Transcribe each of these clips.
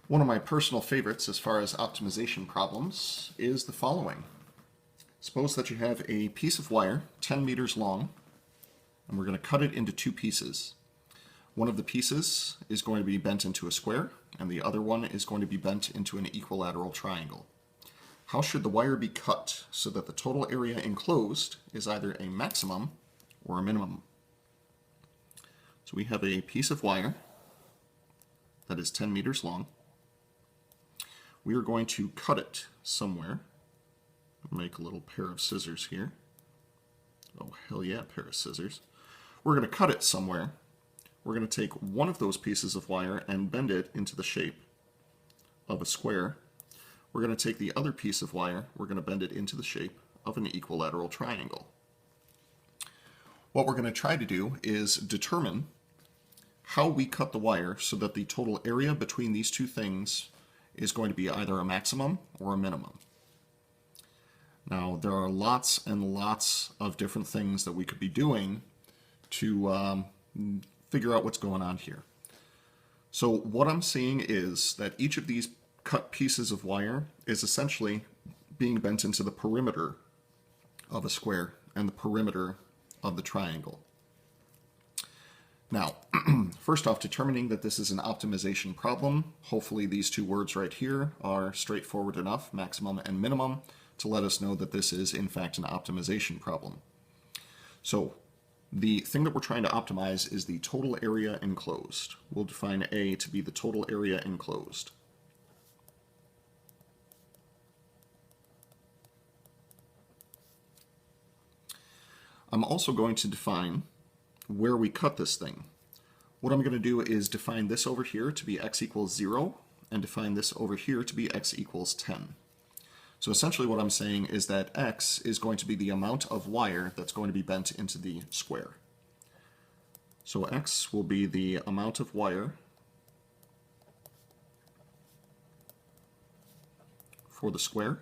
One of my personal favorites as far as optimization problems is the following. Suppose that you have a piece of wire 10 meters long, and we're going to cut it into two pieces. One of the pieces is going to be bent into a square, and the other one is going to be bent into an equilateral triangle. How should the wire be cut so that the total area enclosed is either a maximum or a minimum? So we have a piece of wire that is 10 meters long. We are going to cut it somewhere. Make a little pair of scissors here. Oh, hell yeah, pair of scissors. We're going to cut it somewhere. We're going to take one of those pieces of wire and bend it into the shape of a square. We're going to take the other piece of wire, we're going to bend it into the shape of an equilateral triangle. What we're going to try to do is determine how we cut the wire so that the total area between these two things is going to be either a maximum or a minimum. Now, there are lots and lots of different things that we could be doing to figure out what's going on here. So what I'm seeing is that each of these cut pieces of wire is essentially being bent into the perimeter of a square and the perimeter of the triangle. Now, first off, determining that this is an optimization problem, hopefully these two words right here are straightforward enough, maximum and minimum, to let us know that this is in fact an optimization problem. So the thing that we're trying to optimize is the total area enclosed. We'll define A to be the total area enclosed. I'm also going to define where we cut this thing. What I'm going to do is define this over here to be x equals 0 and define this over here to be x equals 10. So essentially what I'm saying is that x is going to be the amount of wire that's going to be bent into the square. So x will be the amount of wire for the square,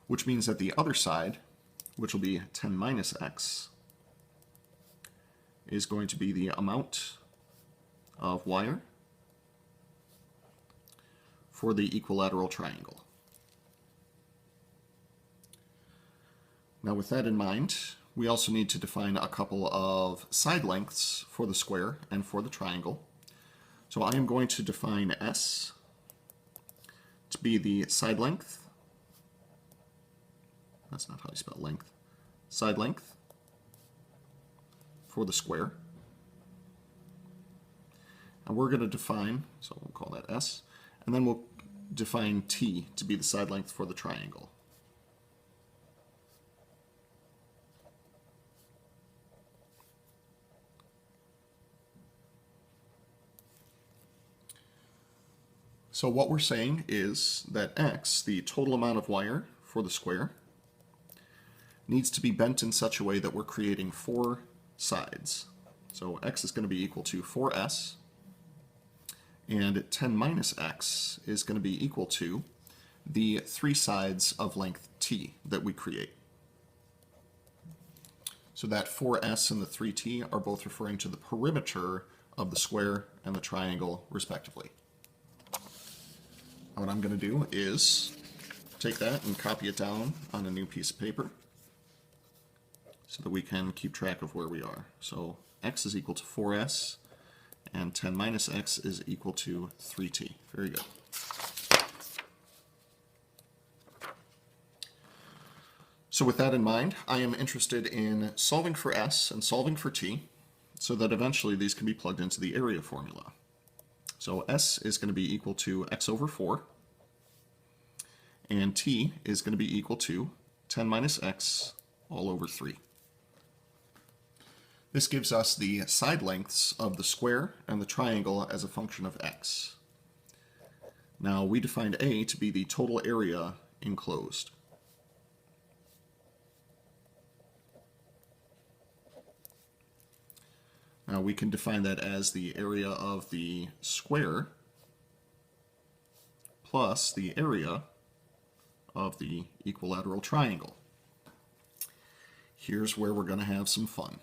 which means that the other side, which will be 10 minus x, is going to be the amount of wire for the equilateral triangle. Now with that in mind, we also need to define a couple of side lengths for the square and for the triangle. So I am going to define S to be the side length. That's not how you spell length. Side length for the square. And we're going to define, so we'll call that S, and then we'll define T to be the side length for the triangle. So what we're saying is that X, the total amount of wire for the square, needs to be bent in such a way that we're creating four sides. So X is going to be equal to 4S, and 10 minus X is going to be equal to the three sides of length T that we create. So that 4S and the 3T are both referring to the perimeter of the square and the triangle, respectively. What I'm going to do is take that and copy it down on a new piece of paper so that we can keep track of where we are. So X is equal to 4S, and 10 minus X is equal to 3T. Very good. So with that in mind, I am interested in solving for S and solving for T so that eventually these can be plugged into the area formula. So S is going to be equal to x over 4, and T is going to be equal to 10 minus X all over 3. This gives us the side lengths of the square and the triangle as a function of X. Now we defined A to be the total area enclosed. Now we can define that as the area of the square plus the area of the equilateral triangle. Here's where we're going to have some fun.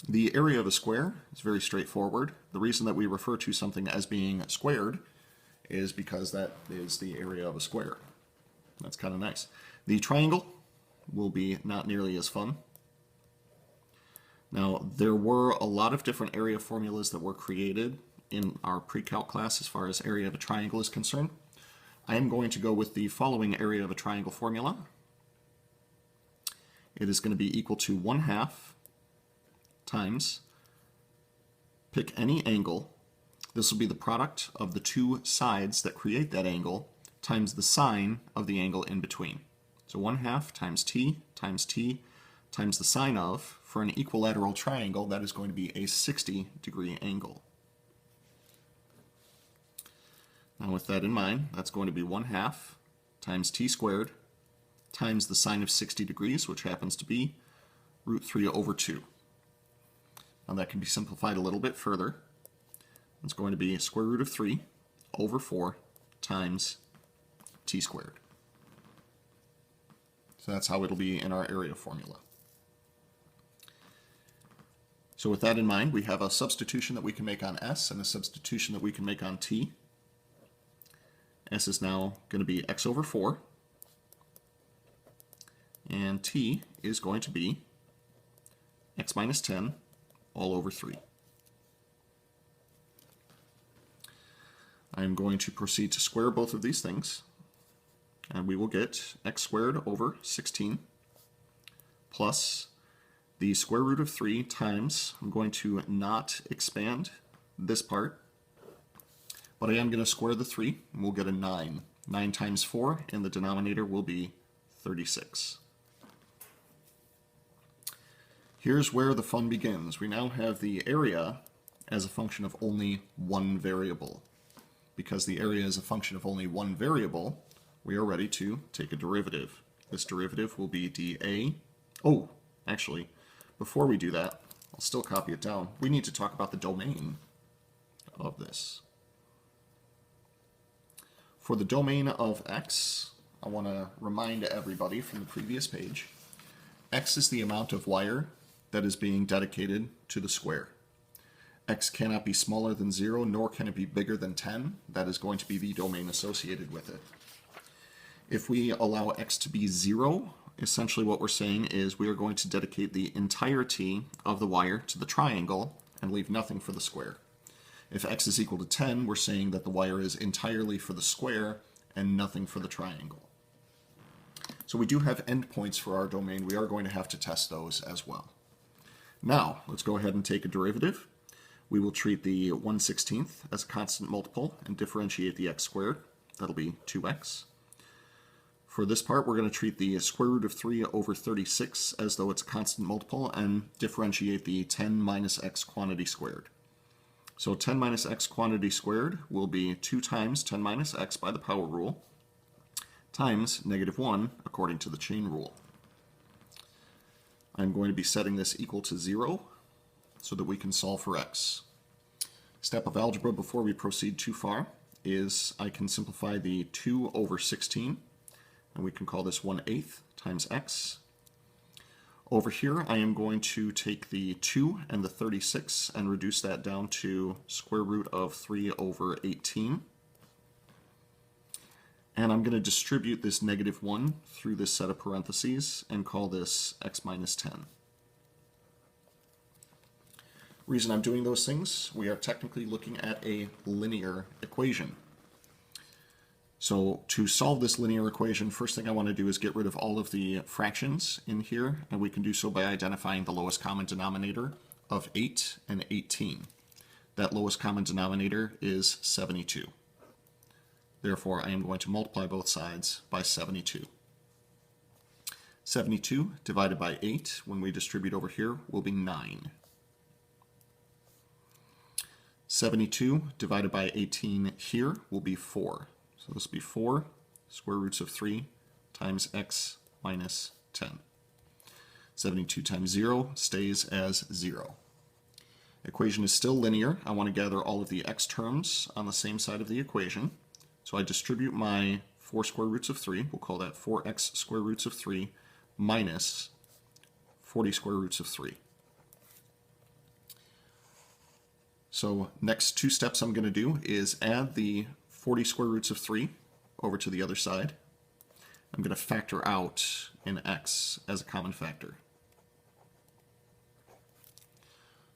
The area of a square is very straightforward. The reason that we refer to something as being squared is because that is the area of a square. That's kind of nice. The triangle will be not nearly as fun. Now, there were a lot of different area formulas that were created in our pre-calc class as far as area of a triangle is concerned. I am going to go with the following area of a triangle formula. It is going to be equal to 1/2 times, pick any angle. This will be the product of the two sides that create that angle times the sine of the angle in between. So 1/2 times t times the sine of, for an equilateral triangle, that is going to be a 60-degree angle. Now with that in mind, that's going to be 1/2 times t squared times the sine of 60 degrees, which happens to be √3/2. Now that can be simplified a little bit further. It's going to be square root of 3/4 times t squared. So that's how it'll be in our area formula. So with that in mind, we have a substitution that we can make on s and a substitution that we can make on t. S is now going to be x/4, and t is going to be x minus 10 all over 3. I am going to proceed to square both of these things, and we will get x squared over 16 plus the square root of 3 times, I'm going to not expand this part, but I am going to square the 3, and we'll get a 9. 9 times 4 in the denominator will be 36. Here's where the fun begins. We now have the area as a function of only one variable. Because the area is a function of only one variable, we are ready to take a derivative. This derivative will be dA. Oh, actually, before we do that, I'll still copy it down. We need to talk about the domain of this. For the domain of x, I want to remind everybody from the previous page, x is the amount of wire that is being dedicated to the square. X cannot be smaller than 0, nor can it be bigger than 10. That is going to be the domain associated with it. If we allow x to be 0, essentially what we're saying is we are going to dedicate the entirety of the wire to the triangle and leave nothing for the square. If x is equal to 10, we're saying that the wire is entirely for the square and nothing for the triangle. So we do have endpoints for our domain. We are going to have to test those as well. Now, let's go ahead and take a derivative. We will treat the 1/16 as a constant multiple and differentiate the x squared. That'll be 2x. For this part, we're going to treat the square root of 3/36 as though it's a constant multiple and differentiate the 10 minus x quantity squared. So 10 minus x quantity squared will be 2 times 10 minus x by the power rule times -1 according to the chain rule. I'm going to be setting this equal to 0 so that we can solve for x. Step of algebra before we proceed too far is I can simplify the 2/16, and we can call this 1/8 times x. Over here I am going to take the 2 and the 36 and reduce that down to square root of 3/18. And I'm going to distribute this -1 through this set of parentheses and call this x minus 10. Reason I'm doing those things, we are technically looking at a linear equation. So to solve this linear equation, first thing I want to do is get rid of all of the fractions in here, and we can do so by identifying the lowest common denominator of 8 and 18. That lowest common denominator is 72. Therefore, I am going to multiply both sides by 72. 72 divided by 8, when we distribute over here, will be 9. 72 divided by 18 here will be 4. So this will be 4 square roots of 3 times x minus 10. 72 times 0 stays as 0. Equation is still linear. I want to gather all of the x terms on the same side of the equation. So I distribute my 4 square roots of 3. We'll call that 4x square roots of 3 minus 40 square roots of 3. So next two steps I'm going to do is add the 40 square roots of 3 over to the other side. I'm going to factor out an x as a common factor.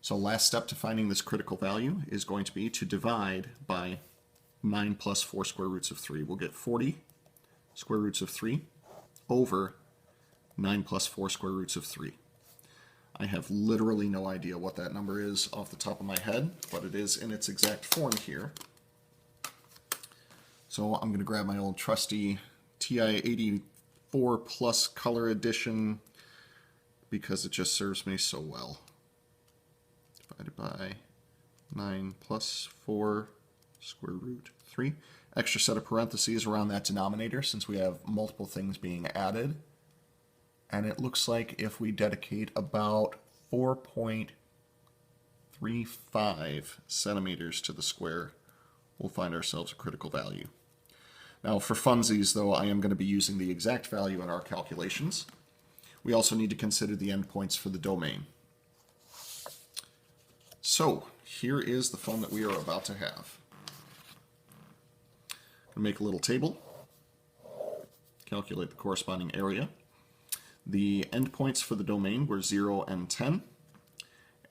So last step to finding this critical value is going to be to divide by 9 plus 4 square roots of 3. We'll get 40 square roots of 3 over 9 plus 4 square roots of 3. I have literally no idea what that number is off the top of my head, but it is in its exact form here. So I'm going to grab my old trusty TI-84 Plus Color Edition because it just serves me so well. Divided by 9 plus 4 square root 3. Extra set of parentheses around that denominator since we have multiple things being added. And it looks like if we dedicate about 4.35 centimeters to the square, we'll find ourselves a critical value. Now for funsies, though, I am going to be using the exact value in our calculations. We also need to consider the endpoints for the domain. So here is the fun that we are about to have. I'm going to make a little table, calculate the corresponding area. The endpoints for the domain were 0 and 10,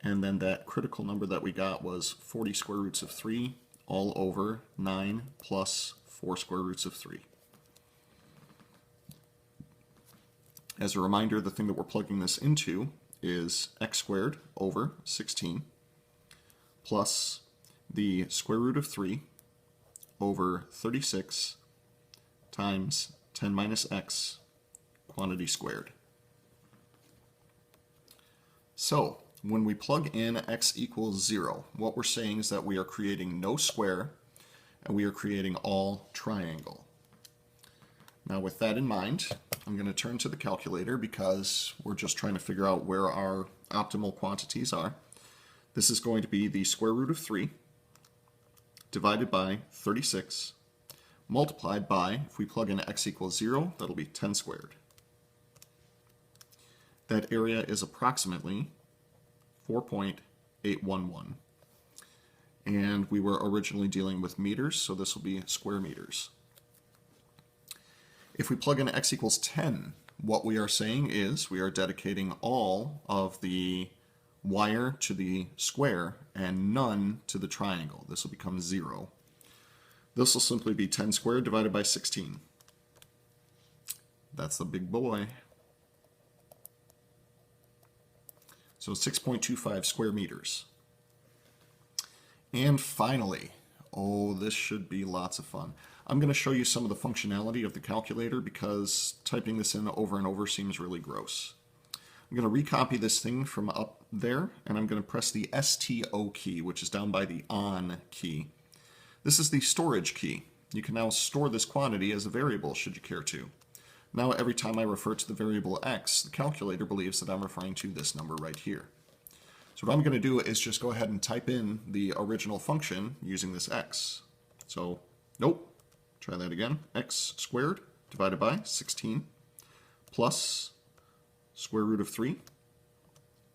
and then that critical number that we got was 40 square roots of 3 all over 9 plus 4 square roots of 3. As a reminder, the thing that we're plugging this into is x squared over 16 plus the square root of 3 over 36 times 10 minus x quantity squared. So when we plug in x equals 0, what we're saying is that we are creating no square and we are creating all triangle. Now with that in mind, I'm going to turn to the calculator because we're just trying to figure out where our optimal quantities are. This is going to be the square root of 3 divided by 36 multiplied by, if we plug in x equals 0, that'll be 10 squared. That area is approximately 4.811. And we were originally dealing with meters, so this will be square meters. If we plug in x equals 10, what we are saying is we are dedicating all of the wire to the square and none to the triangle. This will become 0. This will simply be 10 squared divided by 16. That's the big boy. So 6.25 square meters. And finally, oh, this should be lots of fun. I'm going to show you some of the functionality of the calculator because typing this in over and over seems really gross. I'm going to recopy this thing from up there, and I'm going to press the STO key, which is down by the ON key. This is the storage key. You can now store this quantity as a variable should you care to. Now every time I refer to the variable x, the calculator believes that I'm referring to this number right here. So what I'm going to do is just go ahead and type in the original function using this x. So, nope, try that again. X squared divided by 16 plus square root of 3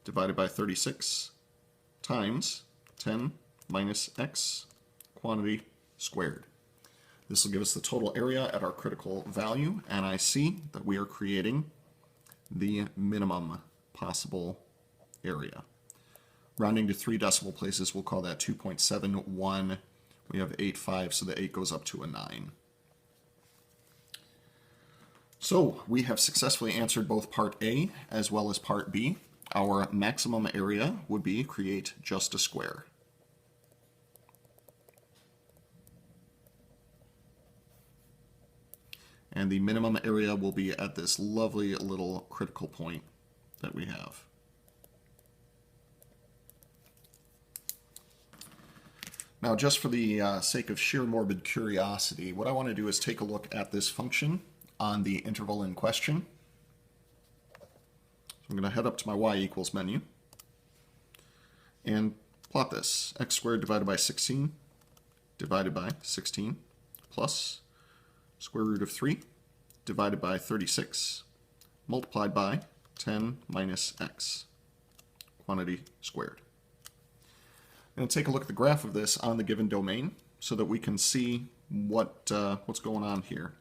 divided by 36 times 10 minus x quantity squared. This will give us the total area at our critical value, and I see that we are creating the minimum possible area. Rounding to 3 decimal places, we'll call that 2.71. We have 8.5, so the 8 goes up to a 9. So we have successfully answered both part A as well as part B. Our maximum area would be create just a square. And the minimum area will be at this lovely little critical point that we have. Now, just for the sake of sheer morbid curiosity, what I want to do is take a look at this function on the interval in question. So I'm going to head up to my y equals menu and plot this. X squared divided by 16 divided by 16 plus square root of 3 divided by 36 multiplied by 10 minus x quantity squared. I'm going to take a look at the graph of this on the given domain so that we can see what's going on here.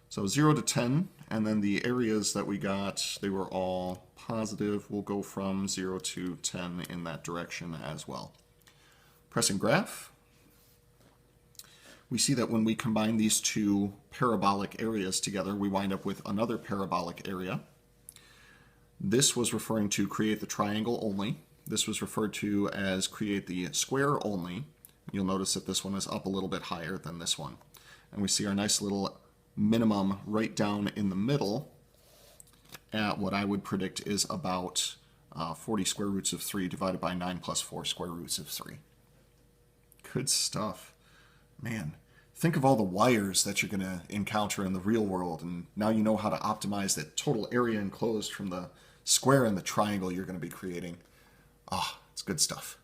So 0 to 10, and then the areas that we got, they were all positive. We'll go from 0 to 10 in that direction as well. Pressing graph, we see that when we combine these two parabolic areas together, we wind up with another parabolic area. This was referring to create the triangle only. This was referred to as create the square only. You'll notice that this one is up a little bit higher than this one. And we see our nice little minimum right down in the middle at what I would predict is about 40 square roots of 3 divided by 9 plus 4 square roots of 3. Good stuff. Man, think of all the wires that you're going to encounter in the real world, and now you know how to optimize the total area enclosed from the square and the triangle you're going to be creating. Ah, it's good stuff.